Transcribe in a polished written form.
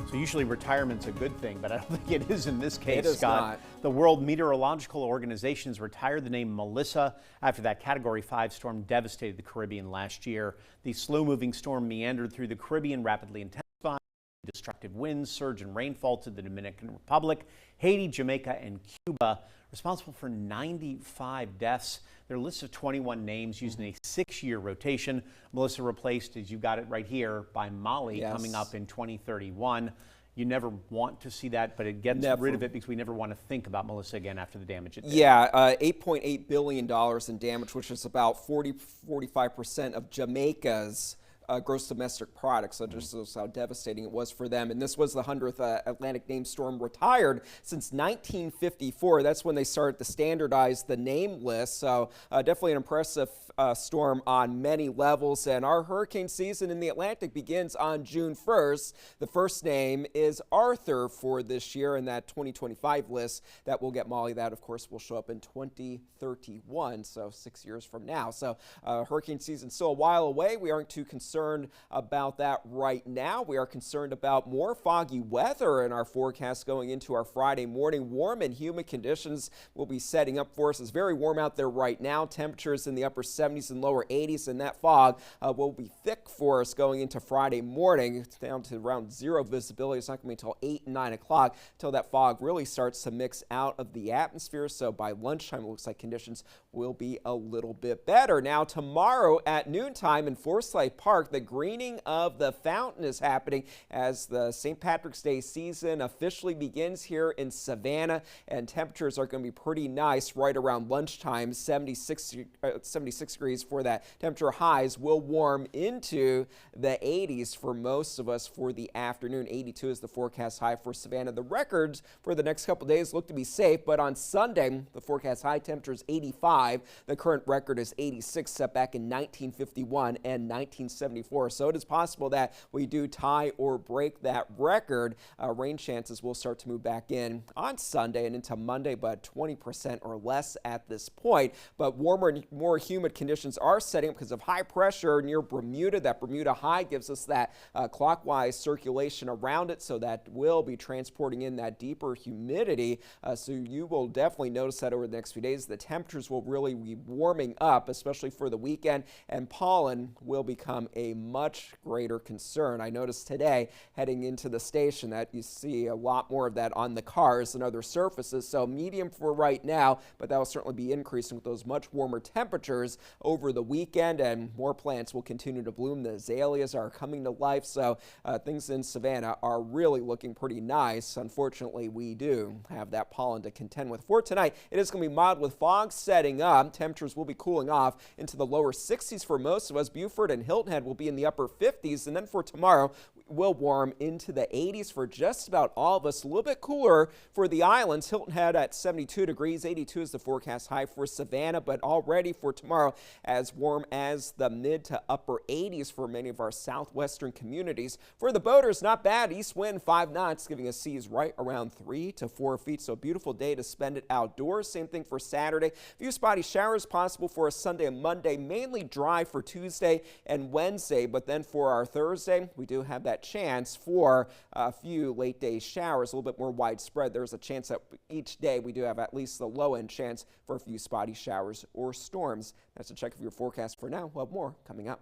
So usually retirement's a good thing, but I don't think it is in this case, It is Scott. not. The World Meteorological Organization has retired the name Melissa after that Category 5 storm devastated the Caribbean last year. The slow-moving storm meandered through the Caribbean, rapidly intensifying. Destructive winds, surge in rainfall to the Dominican Republic, Haiti, Jamaica, and Cuba, responsible for 95 deaths. Their list of 21 names using a 6-year rotation. Melissa replaced, as you got it right here, by Molly, Yes. coming up in 2031. You never want to see that, but it gets rid of it because we never want to think about Melissa again after the damage it did. Yeah, $8.8 billion in damage, which is about 45% of Jamaica's gross domestic product. So just shows how devastating it was for them. And this was the 100th Atlantic named storm retired since 1954. That's when they started to standardize the name list. So definitely an impressive storm on many levels. And our hurricane season in the Atlantic begins on June 1st. The first name is Arthur for this year in that 2025 list that will get Molly. That, of course, will show up in 2031, so 6 years from now. So hurricane season still a while away. We aren't too concerned about that right now. We are concerned about more foggy weather in our forecast going into our Friday morning. Warm and humid conditions will be setting up for us. It's very warm out there right now. Temperatures in the upper 70s and lower 80s, and that fog will be thick for us going into Friday morning. It's down to around zero visibility. It's not going to be until 8 and 9 o'clock until that fog really starts to mix out of the atmosphere. So by lunchtime, it looks like conditions will be a little bit better. Now tomorrow at noontime in Forsyth Park, the greening of the fountain is happening as the St. Patrick's Day season officially begins here in Savannah, and temperatures are going to be pretty nice right around lunchtime. 76 degrees for that. Temperature highs will warm into the 80s for most of us for the afternoon. 82 is the forecast high for Savannah. The records for the next couple days look to be safe, but on Sunday, the forecast high temperature is 85. The current record is 86, set back in 1951 and 1974. So it is possible that we do tie or break that record. Rain chances will start to move back in on Sunday and into Monday, but 20% or less at this point. But warmer and more humid conditions are setting up because of high pressure near Bermuda. That Bermuda high gives us that clockwise circulation around it, so that will be transporting in that deeper humidity. So you will definitely notice that over the next few days. The temperatures will really be warming up, especially for the weekend, and pollen will become a much greater concern. I noticed today heading into the station that you see a lot more of that on the cars and other surfaces. So medium for right now, but that will certainly be increasing with those much warmer temperatures over the weekend, and more plants will continue to bloom. The azaleas are coming to life, so things in Savannah are really looking pretty nice. Unfortunately, we do have that pollen to contend with. For tonight, it is going to be mild with fog setting up. Temperatures will be cooling off into the lower 60s for most of us. Beaufort and Hilton Head will be in the upper 50s, and then for tomorrow, will warm into the 80s for just about all of us. A little bit cooler for the islands. Hilton Head at 72 degrees. 82 is the forecast high for Savannah, but already for tomorrow as warm as the mid to upper 80s for many of our southwestern communities. For the boaters, not bad. East wind 5 knots, giving us seas right around 3 to 4 feet. So a beautiful day to spend it outdoors. Same thing for Saturday. Few spotty showers possible for a Sunday and Monday. Mainly dry for Tuesday and Wednesday, but then for our Thursday, we do have that chance for a few late day showers, a little bit more widespread. There's a chance that each day we do have at least the low end chance for a few spotty showers or storms. That's a check of your forecast for now. We'll have more coming up.